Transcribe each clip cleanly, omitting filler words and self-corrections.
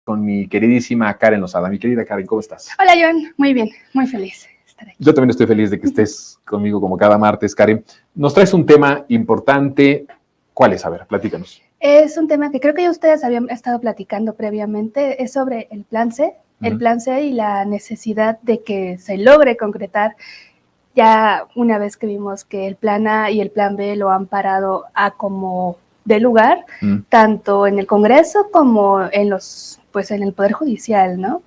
con mi queridísima Karen Lozada. Mi querida Karen, ¿cómo estás? Hola, Joan. Muy bien, muy feliz de estar aquí. Yo también estoy feliz de que estés conmigo como cada martes, Karen. Nos traes un tema importante. ¿Cuál es? A ver, platícanos. Es un tema que creo que ya ustedes habían estado platicando previamente. Es sobre el Plan C, el Plan C y la necesidad de que se logre concretar. Ya una vez que vimos que el Plan A y el Plan B lo han parado a como de lugar, tanto en el Congreso como en en el Poder Judicial, ¿no?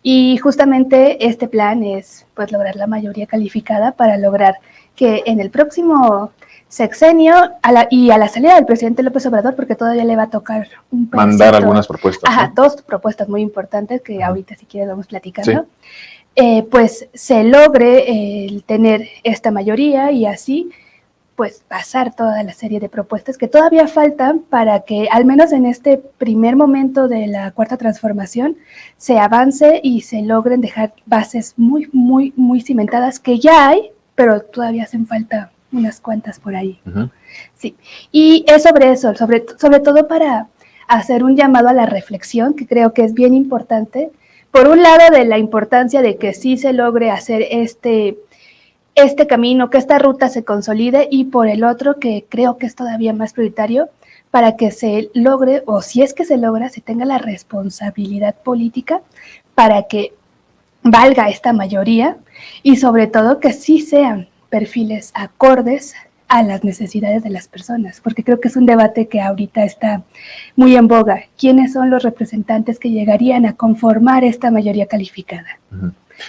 Y justamente este plan es pues lograr la mayoría calificada para lograr que en el próximo sexenio a la salida del presidente López Obrador, porque todavía le va a tocar un pedacito, mandar algunas propuestas. Ajá, ¿no? 2 propuestas muy importantes que ahorita si quieres vamos platicando. Sí. Pues se logre tener esta mayoría y así pues pasar toda la serie de propuestas que todavía faltan para que al menos en este primer momento de la Cuarta Transformación se avance y se logren dejar bases muy, muy, muy cimentadas que ya hay, pero todavía hacen falta unas cuantas por ahí. Sí, y es sobre eso, sobre todo para hacer un llamado a la reflexión, que creo que es bien importante. Por un lado, de la importancia de que sí se logre hacer este camino, que esta ruta se consolide, y por el otro, que creo que es todavía más prioritario, para que se logre, o si es que se logra, se tenga la responsabilidad política para que valga esta mayoría y sobre todo que sí sean perfiles acordes a las necesidades de las personas, porque creo que es un debate que ahorita está muy en boga. ¿Quiénes son los representantes que llegarían a conformar esta mayoría calificada?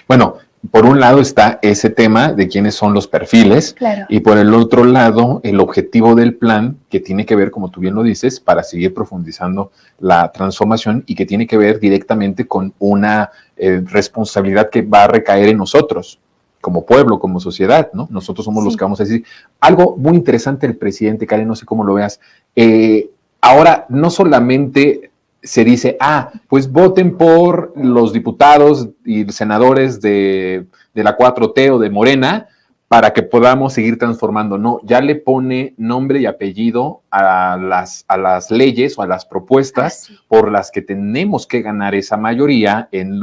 Bueno, por un lado está ese tema de quiénes son los perfiles, claro, y por el otro lado el objetivo del plan, que tiene que ver, como tú bien lo dices, para seguir profundizando la transformación y que tiene que ver directamente con una responsabilidad que va a recaer en nosotros, como pueblo, como sociedad, ¿no? Nosotros somos los que vamos a decir. Algo muy interesante del presidente, Karen, no sé cómo lo veas. Ahora, no solamente se dice, pues voten por los diputados y senadores de la 4T o de Morena para que podamos seguir transformando. No, ya le pone nombre y apellido a las leyes o a las propuestas por las que tenemos que ganar esa mayoría en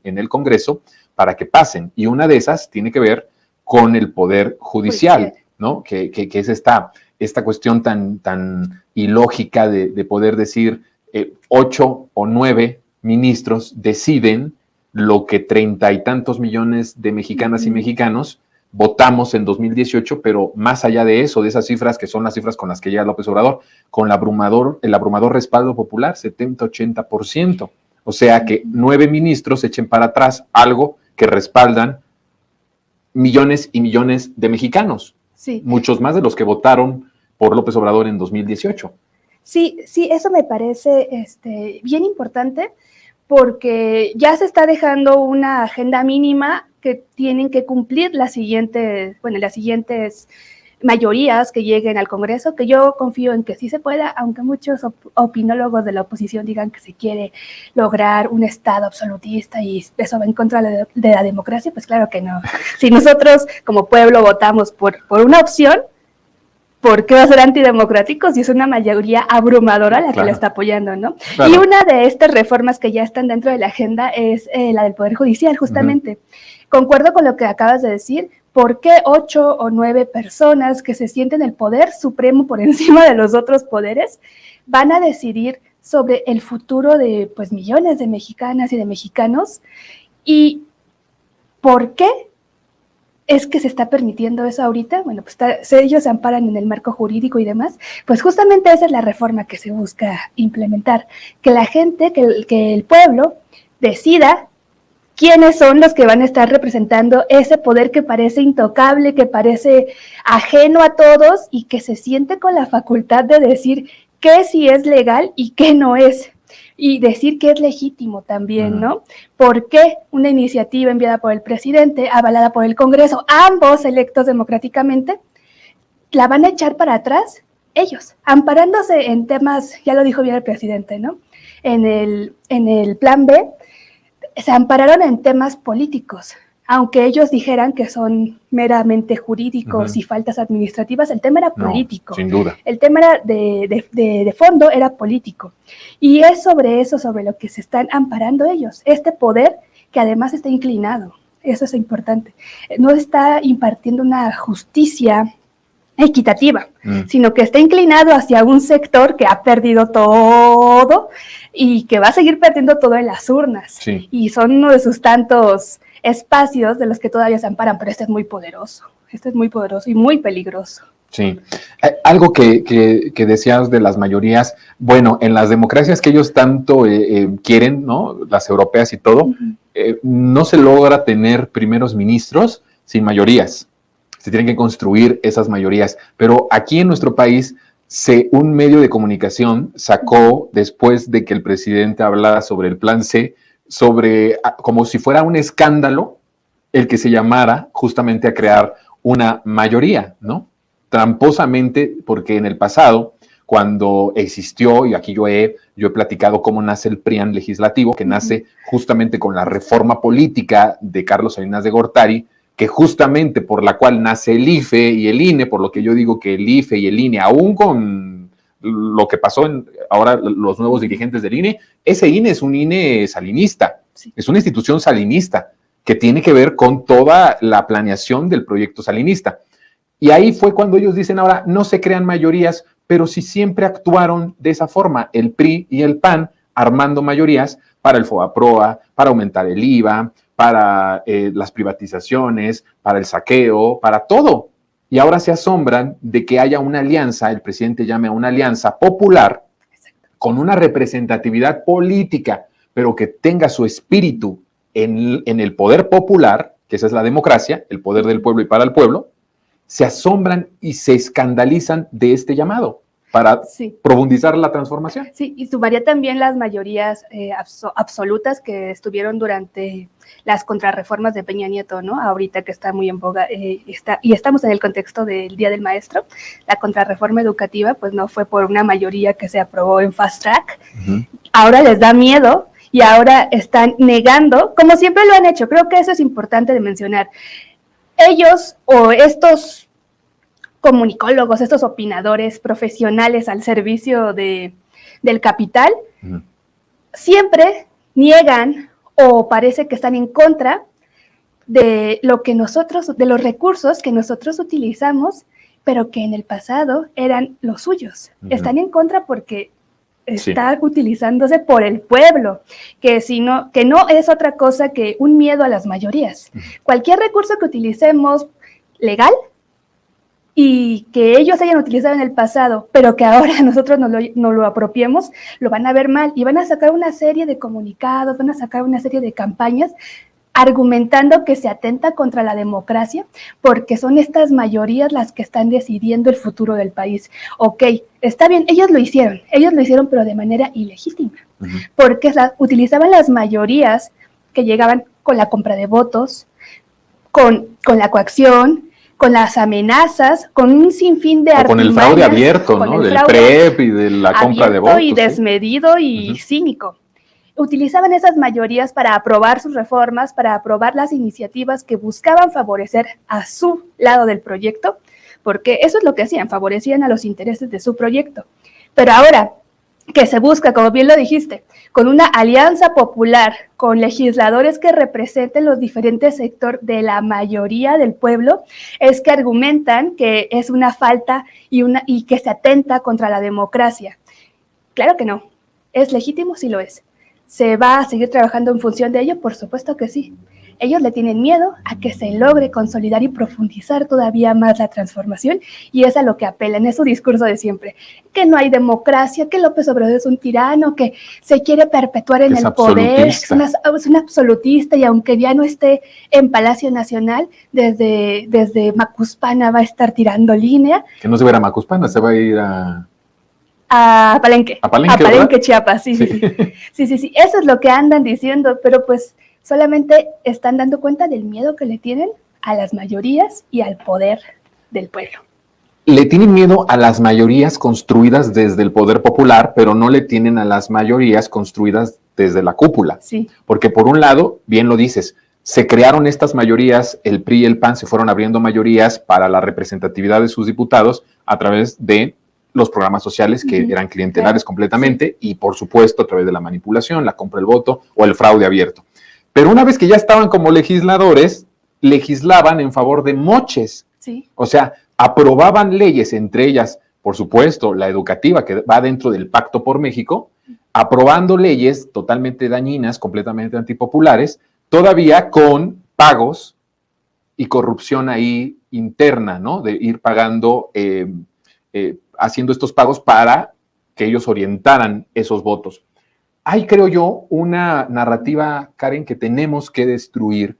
el Congreso para que pasen. Y una de esas tiene que ver con el Poder Judicial, ¿no? Que es esta cuestión tan ilógica de poder decir 8 o 9 ministros deciden lo que 30 y tantos millones de mexicanas y mexicanos votamos en 2018, pero más allá de eso, de esas cifras que son las cifras con las que llega López Obrador, con el abrumador respaldo popular, 70-80%. O sea que 9 ministros echen para atrás algo que respaldan millones y millones de mexicanos. Muchos más de los que votaron por López Obrador en 2018. Sí, eso me parece bien importante, porque ya se está dejando una agenda mínima que tienen que cumplir las siguientes mayorías que lleguen al Congreso, que yo confío en que sí se pueda, aunque muchos opinólogos de la oposición digan que se quiere lograr un Estado absolutista y eso va en contra de la democracia, pues claro que no. Si nosotros como pueblo votamos por una opción, ¿por qué va a ser antidemocrático si es una mayoría abrumadora la que lo está apoyando, ¿no? Claro. Y una de estas reformas que ya están dentro de la agenda es la del Poder Judicial, justamente. Concuerdo con lo que acabas de decir. ¿Por qué 8 o 9 personas que se sienten el poder supremo por encima de los otros poderes van a decidir sobre el futuro de pues millones de mexicanas y de mexicanos? ¿Y por qué es que se está permitiendo eso ahorita? Bueno, pues ellos se amparan en el marco jurídico y demás. Pues justamente esa es la reforma que se busca implementar, que la gente, que el pueblo decida quiénes son los que van a estar representando ese poder que parece intocable, que parece ajeno a todos y que se siente con la facultad de decir qué sí es legal y qué no es. Y decir que es legítimo también, ¿no? ¿Por qué una iniciativa enviada por el presidente, avalada por el Congreso, ambos electos democráticamente, la van a echar para atrás ellos, amparándose en temas, ya lo dijo bien el presidente, ¿no? En el Plan B, se ampararon en temas políticos, Aunque ellos dijeran que son meramente jurídicos y faltas administrativas, el tema era político. Sin duda. El tema era de fondo era político. Y es sobre eso, sobre lo que se están amparando ellos. Este poder que además está inclinado, eso es importante. No está impartiendo una justicia equitativa, sino que está inclinado hacia un sector que ha perdido todo y que va a seguir perdiendo todo en las urnas. Sí. Y son uno de sus tantos espacios de los que todavía se amparan, pero este es muy poderoso y muy peligroso. Sí. Algo que decías de las mayorías, bueno, en las democracias que ellos tanto quieren, ¿no? Las europeas y todo, no se logra tener primeros ministros sin mayorías. Se tienen que construir esas mayorías. Pero aquí en nuestro país, un medio de comunicación sacó, después de que el presidente hablara sobre el Plan C, como si fuera un escándalo el que se llamara justamente a crear una mayoría, ¿no? Tramposamente, porque en el pasado, cuando existió, y aquí yo he platicado cómo nace el PRIAN legislativo, que nace justamente con la reforma política de Carlos Salinas de Gortari, que justamente por la cual nace el IFE y el INE, por lo que yo digo que el IFE y el INE, aún con lo que pasó ahora los nuevos dirigentes del INE, ese INE es un INE salinista, es una institución salinista que tiene que ver con toda la planeación del proyecto salinista. Y ahí fue cuando ellos dicen ahora no se crean mayorías, pero sí siempre actuaron de esa forma, el PRI y el PAN armando mayorías para el FOBAPROA, para aumentar el IVA, para las privatizaciones, para el saqueo, para todo. Y ahora se asombran de que haya una alianza, el presidente llame a una alianza popular, con una representatividad política, pero que tenga su espíritu en el poder popular, que esa es la democracia, el poder del pueblo y para el pueblo. Se asombran y se escandalizan de este llamado para profundizar la transformación. Sí, y sumaría también las mayorías absolutas que estuvieron durante las contrarreformas de Peña Nieto, ¿no? Ahorita que está muy en boga, y estamos en el contexto del Día del Maestro, la contrarreforma educativa, pues no fue por una mayoría que se aprobó en fast track. Ahora les da miedo y ahora están negando, como siempre lo han hecho. Creo que eso es importante de mencionar. Ellos o estos comunicólogos, estos opinadores profesionales al servicio del capital, siempre niegan o parece que están en contra de de los recursos que nosotros utilizamos, pero que en el pasado eran los suyos. Están en contra porque está utilizándose por el pueblo, que no es otra cosa que un miedo a las mayorías. Cualquier recurso que utilicemos legal y que ellos hayan utilizado en el pasado, pero que ahora nosotros no lo apropiemos, lo van a ver mal y van a sacar una serie de comunicados, van a sacar una serie de campañas argumentando que se atenta contra la democracia porque son estas mayorías las que están decidiendo el futuro del país. Ok, está bien, ellos lo hicieron, pero de manera ilegítima, porque utilizaban las mayorías que llegaban con la compra de votos, con la coacción, con las amenazas, con un sinfín de artimañas. Con el fraude abierto, ¿no? Del PREP y de la compra de votos. Y desmedido y cínico. Utilizaban esas mayorías para aprobar sus reformas, para aprobar las iniciativas que buscaban favorecer a su lado del proyecto, porque eso es lo que hacían, favorecían a los intereses de su proyecto. Pero ahora que se busca, como bien lo dijiste, con una alianza popular, con legisladores que representen los diferentes sectores de la mayoría del pueblo, es que argumentan que es una falta y que se atenta contra la democracia. Claro que no, es legítimo si lo es. ¿Se va a seguir trabajando en función de ello? Por supuesto que sí. Ellos le tienen miedo a que se logre consolidar y profundizar todavía más la transformación y es a lo que apelan, es su discurso de siempre, que no hay democracia, que López Obrador es un tirano, que se quiere perpetuar en el poder, es un absolutista y aunque ya no esté en Palacio Nacional, desde Macuspana va a estar tirando línea. Que no se va a ir a Macuspana, se va a ir a Palenque. A Palenque, Chiapas, sí. Eso es lo que andan diciendo, pero pues solamente están dando cuenta del miedo que le tienen a las mayorías y al poder del pueblo. Le tienen miedo a las mayorías construidas desde el poder popular, pero no le tienen a las mayorías construidas desde la cúpula. Sí. Porque por un lado, bien lo dices, se crearon estas mayorías, el PRI y el PAN se fueron abriendo mayorías para la representatividad de sus diputados a través de los programas sociales que eran clientelares completamente y, por supuesto, a través de la manipulación, la compra del voto o el fraude abierto. Pero una vez que ya estaban como legisladores, legislaban en favor de moches. Sí. O sea, aprobaban leyes, entre ellas, por supuesto, la educativa, que va dentro del Pacto por México, aprobando leyes totalmente dañinas, completamente antipopulares, todavía con pagos y corrupción ahí interna, ¿no? De ir pagando, haciendo estos pagos para que ellos orientaran esos votos. Hay, creo yo, una narrativa, Karen, que tenemos que destruir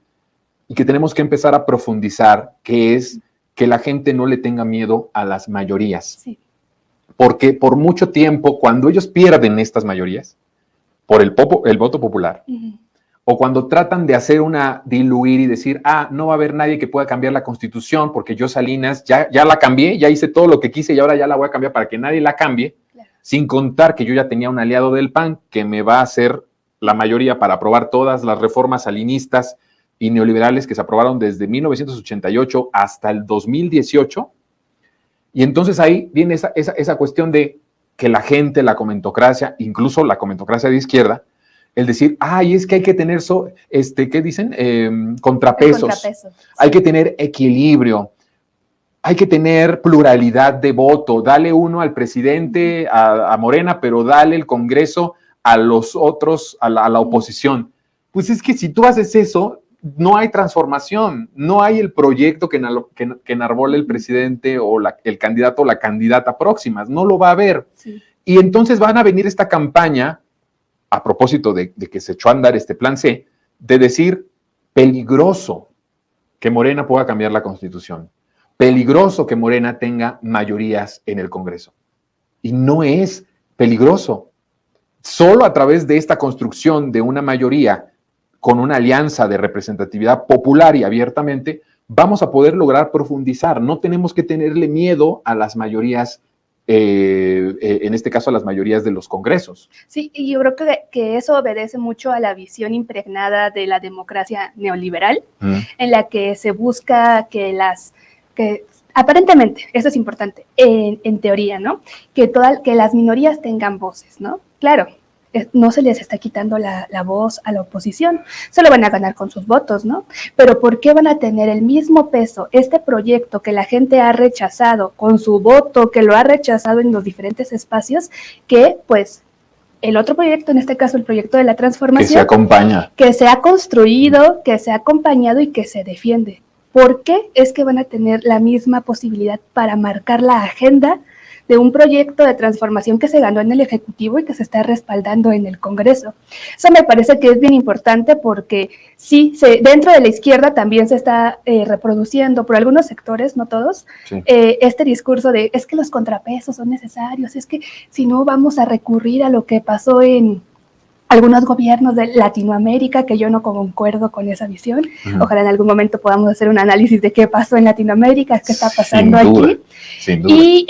y que tenemos que empezar a profundizar, que es que la gente no le tenga miedo a las mayorías. Sí. Porque por mucho tiempo, cuando ellos pierden estas mayorías, por el voto popular, o cuando tratan de hacer diluir y decir, no va a haber nadie que pueda cambiar la Constitución, porque yo, Salinas, ya la cambié, ya hice todo lo que quise y ahora ya la voy a cambiar para que nadie la cambie, claro. Sin contar que yo ya tenía un aliado del PAN que me va a hacer la mayoría para aprobar todas las reformas salinistas y neoliberales que se aprobaron desde 1988 hasta el 2018. Y entonces ahí viene esa cuestión de que la gente, la comentocracia, incluso la comentocracia de izquierda, el decir, es que hay que tener, ¿qué dicen? Contrapesos. Sí. Hay que tener equilibrio, hay que tener pluralidad de voto. Dale uno al presidente, a Morena, pero dale el Congreso a los otros, a la oposición. Pues es que si tú haces eso, no hay transformación, no hay el proyecto que enarbole el presidente o el candidato o la candidata próximas, no lo va a haber. Sí. Y entonces van a venir esta campaña, a propósito de que se echó a andar este plan C, de decir, peligroso que Morena pueda cambiar la Constitución, peligroso que Morena tenga mayorías en el Congreso. Y no es peligroso. Solo a través de esta construcción de una mayoría con una alianza de representatividad popular y abiertamente, vamos a poder lograr profundizar. No tenemos que tenerle miedo a las mayorías, en este caso a las mayorías de los congresos. Sí, y yo creo que eso obedece mucho a la visión impregnada de la democracia neoliberal, en la que se busca que aparentemente, eso es importante, en teoría, ¿no? Que las minorías tengan voces, ¿no? Claro. No se les está quitando la voz a la oposición, solo van a ganar con sus votos, ¿no? Pero ¿por qué van a tener el mismo peso este proyecto que la gente ha rechazado con su voto, que lo ha rechazado en los diferentes espacios, que pues el otro proyecto, en este caso el proyecto de la transformación, que se acompaña, que se ha construido, que se ha acompañado y que se defiende? ¿Por qué es que van a tener la misma posibilidad para marcar la agenda de un proyecto de transformación que se ganó en el Ejecutivo y que se está respaldando en el Congreso? Eso me parece que es bien importante porque sí, dentro de la izquierda también se está reproduciendo por algunos sectores, no todos, sí. Este discurso de es que los contrapesos son necesarios, es que si no vamos a recurrir a lo que pasó en algunos gobiernos de Latinoamérica, que yo no concuerdo con esa visión. Ojalá en algún momento podamos hacer un análisis de qué pasó en Latinoamérica, qué está pasando aquí. Sin duda. Y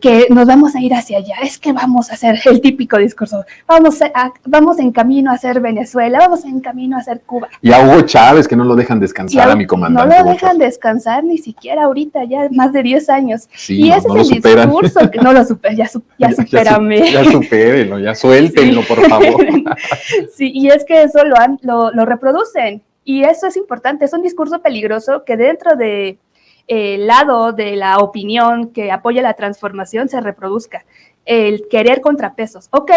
que nos vamos a ir hacia allá. Es que vamos a hacer el típico discurso. Vamos en camino a ser Venezuela, vamos en camino a ser Cuba. Y a Hugo Chávez, que no lo dejan descansar a mi comandante. No lo dejan descansar ni siquiera ahorita, ya más de 10 años. Sí, y ese es el discurso que no lo supera, ya supérame. Ya supérenlo, ya suéltenlo, por favor. Sí, y es que eso lo reproducen, y eso es importante, es un discurso peligroso que dentro de lado de la opinión que apoya la transformación se reproduzca, el querer contrapesos. Ok,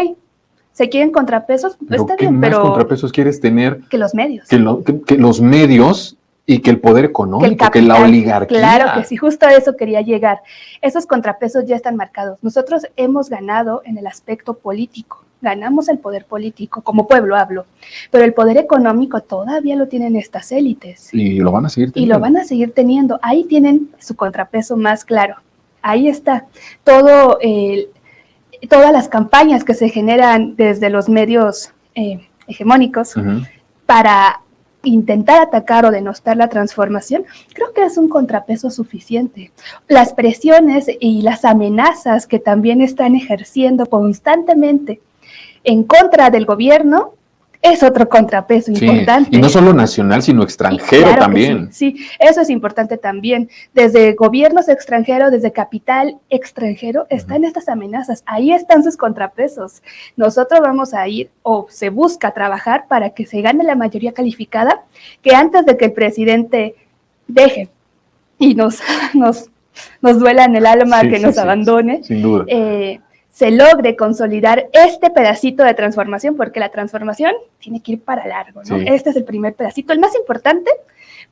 se quieren contrapesos, pues está bien, pero... ¿Qué más contrapesos quieres tener? Que los medios. Que los medios y que el poder económico, que la oligarquía. Claro que sí, justo a eso quería llegar. Esos contrapesos ya están marcados. Nosotros hemos ganado en el aspecto político. Ganamos el poder político, como pueblo hablo, pero el poder económico todavía lo tienen estas élites. Y lo van a seguir teniendo. Y lo van a seguir teniendo. Ahí tienen su contrapeso más claro. Ahí está. Todas las campañas que se generan desde los medios hegemónicos para intentar atacar o denostar la transformación, creo que es un contrapeso suficiente. Las presiones y las amenazas que también están ejerciendo constantemente en contra del gobierno, es otro contrapeso importante. Y no solo nacional, sino extranjero claro también. Sí, eso es importante también. Desde gobiernos extranjeros, desde capital extranjero, están estas amenazas. Ahí están sus contrapesos. Nosotros vamos a ir, o se busca trabajar para que se gane la mayoría calificada, que antes de que el presidente deje y nos duela en el alma que nos abandone, sin duda. Se logre consolidar este pedacito de transformación, porque la transformación tiene que ir para largo, ¿no? Este es el primer pedacito, el más importante,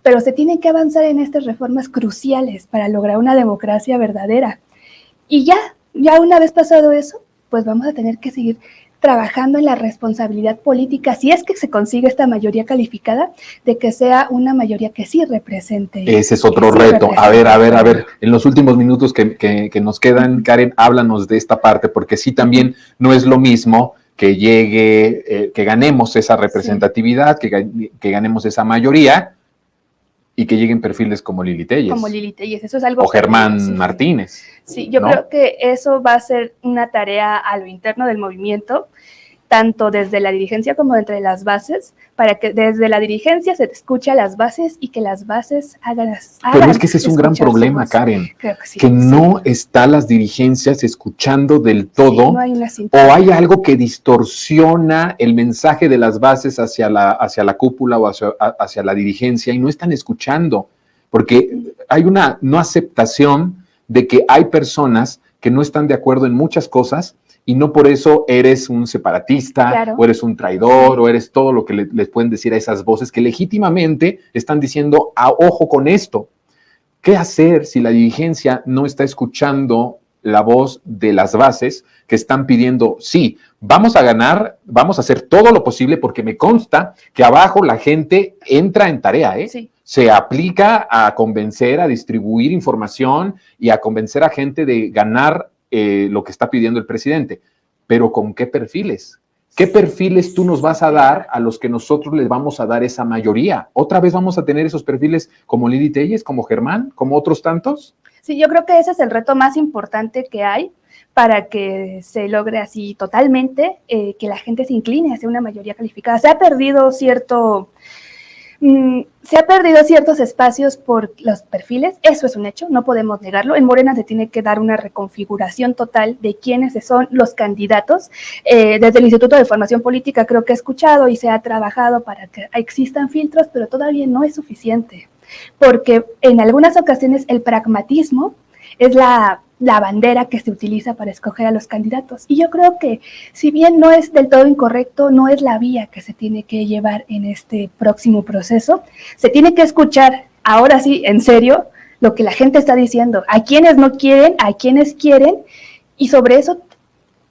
pero se tiene que avanzar en estas reformas cruciales para lograr una democracia verdadera. Y ya una vez pasado eso, pues vamos a tener que seguir trabajando en la responsabilidad política, si es que se consigue esta mayoría calificada, de que sea una mayoría que sí represente. Ese es otro reto. A ver, en los últimos minutos que nos quedan, Karen, háblanos de esta parte, porque sí también no es lo mismo que llegue, que ganemos esa representatividad, que ganemos esa mayoría, y que lleguen perfiles como Lili Téllez. Como Lili Téllez, eso es algo... O Germán Martínez. Sí, yo creo que eso va a ser una tarea a lo interno del movimiento, tanto desde la dirigencia como entre las bases, para que desde la dirigencia se escuche a las bases y que las bases hagan Pero es que ese es un gran problema, Karen, que no está las dirigencias escuchando del todo, no hay una o hay algo que distorsiona el mensaje de las bases hacia la cúpula o hacia la dirigencia y no están escuchando, porque hay una no aceptación de que hay personas que no están de acuerdo en muchas cosas y no por eso eres un separatista, o eres un traidor, o eres todo lo que les pueden decir a esas voces que legítimamente están diciendo, ojo con esto. ¿Qué hacer si la dirigencia no está escuchando la voz de las bases que están pidiendo, sí, vamos a ganar, vamos a hacer todo lo posible, porque me consta que abajo la gente entra en tarea, se aplica a convencer, a distribuir información y a convencer a gente de ganar lo que está pidiendo el presidente, pero ¿con qué perfiles? ¿Qué perfiles tú nos vas a dar a los que nosotros les vamos a dar esa mayoría? ¿Otra vez vamos a tener esos perfiles como Lili Téllez, como Germán, como otros tantos? Sí, yo creo que ese es el reto más importante que hay para que se logre así totalmente, que la gente se incline hacia una mayoría calificada. Se ha perdido ciertos espacios por los perfiles, eso es un hecho, no podemos negarlo. En Morena se tiene que dar una reconfiguración total de quiénes son los candidatos. Desde el Instituto de Formación Política creo que he escuchado y se ha trabajado para que existan filtros, pero todavía no es suficiente, porque en algunas ocasiones el pragmatismo es la bandera que se utiliza para escoger a los candidatos. Y yo creo que, si bien no es del todo incorrecto, no es la vía que se tiene que llevar en este próximo proceso. Se tiene que escuchar, ahora sí, en serio, lo que la gente está diciendo, a quienes no quieren, a quienes quieren, y sobre eso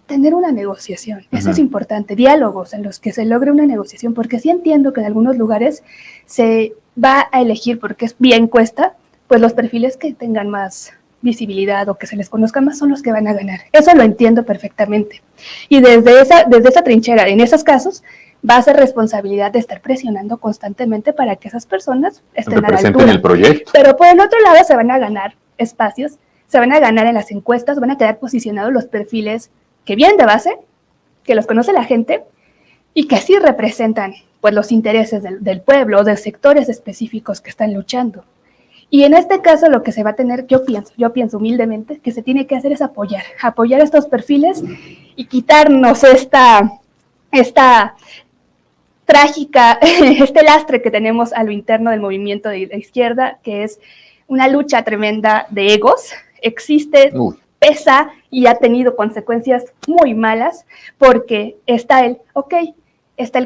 tener una negociación. Eso es importante, diálogos en los que se logre una negociación, porque sí entiendo que en algunos lugares se va a elegir, porque es vía encuesta, pues los perfiles que tengan más visibilidad o que se les conozca más son los que van a ganar. Eso lo entiendo perfectamente. Y desde esa trinchera, en esos casos, va a ser responsabilidad de estar presionando constantemente para que esas personas estén a la altura. El proyecto. Pero por el otro lado se van a ganar espacios, se van a ganar en las encuestas, van a quedar posicionados los perfiles que vienen de base, que los conoce la gente y que sí representan pues los intereses del pueblo o de sectores específicos que están luchando. Y en este caso lo que se va a tener, yo pienso humildemente, que se tiene que hacer es apoyar estos perfiles y quitarnos esta trágica, este lastre que tenemos a lo interno del movimiento de la izquierda, que es una lucha tremenda de egos. Existe, pesa y ha tenido consecuencias muy malas, porque está el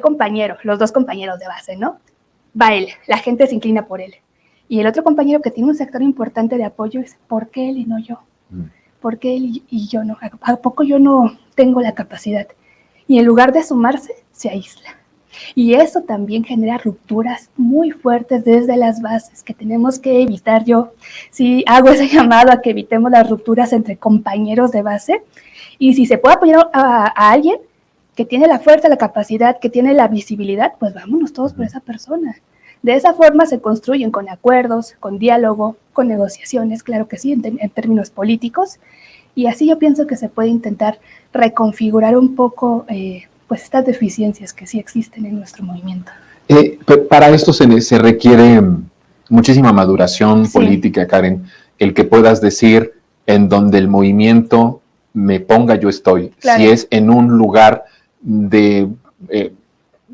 compañero, los dos compañeros de base, ¿no? Va él, la gente se inclina por él. Y el otro compañero que tiene un sector importante de apoyo es, ¿por qué él y no yo? ¿Por qué él y yo no? ¿A poco yo no tengo la capacidad? Y en lugar de sumarse, se aísla. Y eso también genera rupturas muy fuertes desde las bases que tenemos que evitar. Yo sí hago ese llamado a que evitemos las rupturas entre compañeros de base. Y si se puede apoyar a alguien que tiene la fuerza, la capacidad, que tiene la visibilidad, pues vámonos todos por esa persona. De esa forma se construyen con acuerdos, con diálogo, con negociaciones, claro que sí, en términos políticos, y así yo pienso que se puede intentar reconfigurar un poco pues estas deficiencias que sí existen en nuestro movimiento. Para esto se requiere muchísima maduración política, Karen, el que puedas decir en donde el movimiento me ponga, yo estoy. Claro. Si es en un lugar de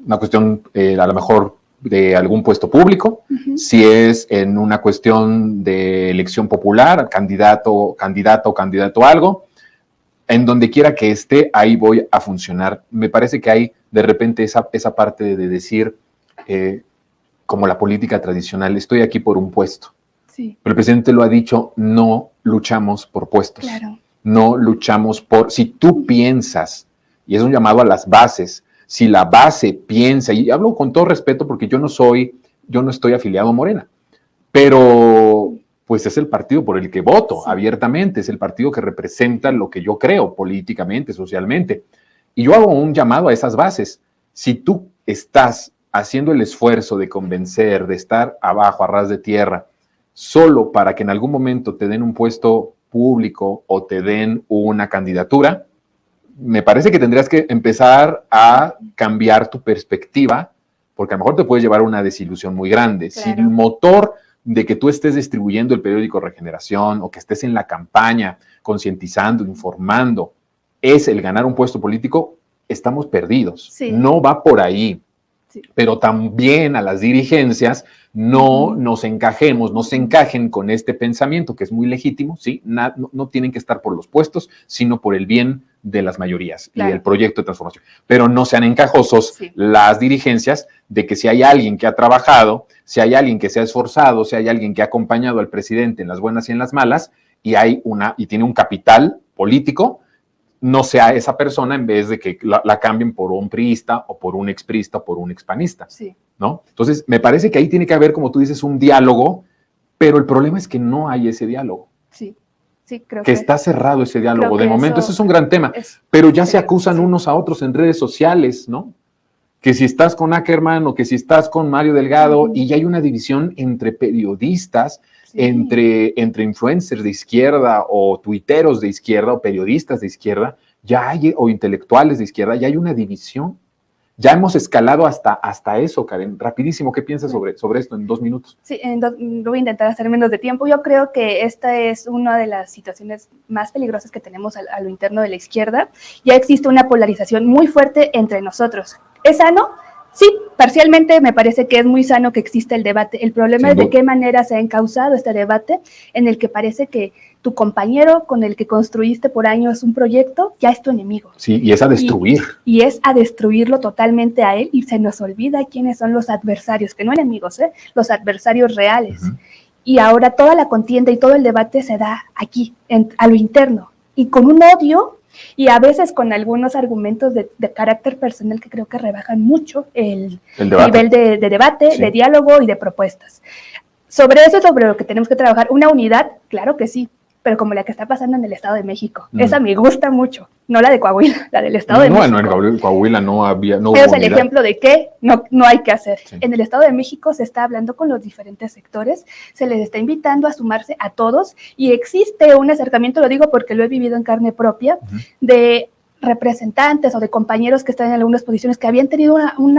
una cuestión a lo mejor de algún puesto público, si es en una cuestión de elección popular, candidato a algo, en donde quiera que esté, ahí voy a funcionar. Me parece que hay de repente esa parte de decir, como la política tradicional, estoy aquí por un puesto. Sí. Pero el presidente lo ha dicho, no luchamos por puestos. Claro. No luchamos por, si tú piensas, y es un llamado a las bases, si la base piensa, y hablo con todo respeto porque yo no estoy afiliado a Morena, pero pues es el partido por el que voto abiertamente, es el partido que representa lo que yo creo políticamente, socialmente. Y yo hago un llamado a esas bases. Si tú estás haciendo el esfuerzo de convencer, de estar abajo, a ras de tierra, solo para que en algún momento te den un puesto público o te den una candidatura, me parece que tendrías que empezar a cambiar tu perspectiva, porque a lo mejor te puedes llevar a una desilusión muy grande. Claro. Si el motor de que tú estés distribuyendo el periódico Regeneración o que estés en la campaña concientizando, informando, es el ganar un puesto político, estamos perdidos. Sí. No va por ahí. Sí. Pero también a las dirigencias no nos encajen con este pensamiento que es muy legítimo, ¿sí? No tienen que estar por los puestos, sino por el bien de las mayorías, claro, y el proyecto de transformación. Pero no sean encajosos las dirigencias de que si hay alguien que ha trabajado, si hay alguien que se ha esforzado, si hay alguien que ha acompañado al presidente en las buenas y en las malas, y tiene un capital político, no sea esa persona en vez de que la cambien por un priista o por un expriista o por un expanista, ¿no? Entonces, me parece que ahí tiene que haber, como tú dices, un diálogo, pero el problema es que no hay ese diálogo. Sí, creo que está cerrado ese diálogo. De momento, eso es un gran tema, pero ya se acusan unos a otros en redes sociales, ¿no? Que si estás con Ackerman o que si estás con Mario Delgado, y ya hay una división entre periodistas, entre influencers de izquierda o tuiteros de izquierda o periodistas de izquierda, o intelectuales de izquierda, ya hay una división. Ya hemos escalado hasta eso, Karen. Rapidísimo, ¿qué piensas sobre esto en 2 minutos? Sí, lo voy a intentar hacer menos de tiempo. Yo creo que esta es una de las situaciones más peligrosas que tenemos a lo interno de la izquierda. Ya existe una polarización muy fuerte entre nosotros. ¿Es sano? Sí, parcialmente me parece que es muy sano que exista el debate. El problema es de qué manera se ha encauzado este debate en el que parece que tu compañero con el que construiste por años un proyecto ya es tu enemigo. Sí, y es a destruir. Y es a destruirlo totalmente a él, y se nos olvida quiénes son los adversarios, que no enemigos, los adversarios reales. Y ahora toda la contienda y todo el debate se da aquí, a lo interno, y con un odio, y a veces con algunos argumentos de carácter personal que creo que rebajan mucho el nivel de debate, de diálogo y de propuestas. Sobre eso es sobre lo que tenemos que trabajar. Una unidad, claro que sí, pero como la que está pasando en el Estado de México. Esa me gusta mucho, no la de Coahuila, la del Estado de México. No, en Coahuila no hubo es el ejemplo de que no hay que hacer. Sí. En el Estado de México se está hablando con los diferentes sectores, se les está invitando a sumarse a todos, y existe un acercamiento, lo digo porque lo he vivido en carne propia, de representantes o de compañeros que están en algunas posiciones que habían tenido un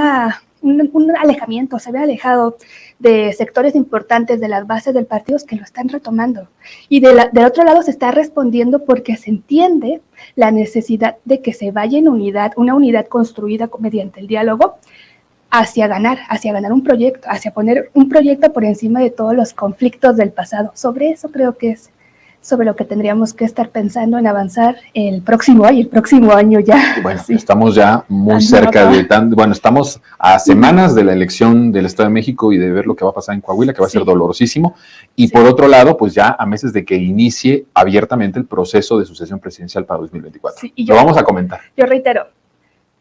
alejamiento, se habían alejado de sectores importantes de las bases del partido, que lo están retomando. Y del otro lado se está respondiendo porque se entiende la necesidad de que se vaya en unidad, una unidad construida mediante el diálogo, hacia ganar un proyecto, hacia poner un proyecto por encima de todos los conflictos del pasado. Sobre eso creo que es sobre lo que tendríamos que estar pensando en avanzar el próximo año ya. Bueno, estamos ya muy cerca estamos a semanas de la elección del Estado de México y de ver lo que va a pasar en Coahuila, que va a ser dolorosísimo, y por otro lado, pues ya a meses de que inicie abiertamente el proceso de sucesión presidencial para 2024. Lo vamos a comentar. Yo reitero,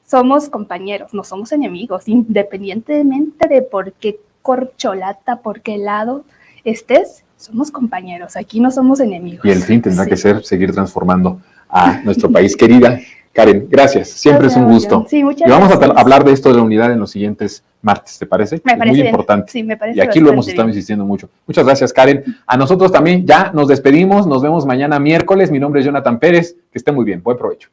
somos compañeros, no somos enemigos, independientemente de por qué corcholata, por qué lado estés, somos compañeros, aquí no somos enemigos. Y el fin tendrá que ser seguir transformando a nuestro país. Querida Karen, gracias, siempre es un gusto. Sí, muchas gracias. Y vamos a hablar de esto de la unidad en los siguientes martes, ¿te parece? Me parece muy bien. Importante. Sí, me parece. Y aquí lo hemos estado insistiendo mucho. Muchas gracias, Karen. A nosotros también ya nos despedimos, nos vemos mañana miércoles. Mi nombre es Jonathan Pérez, que esté muy bien, buen provecho.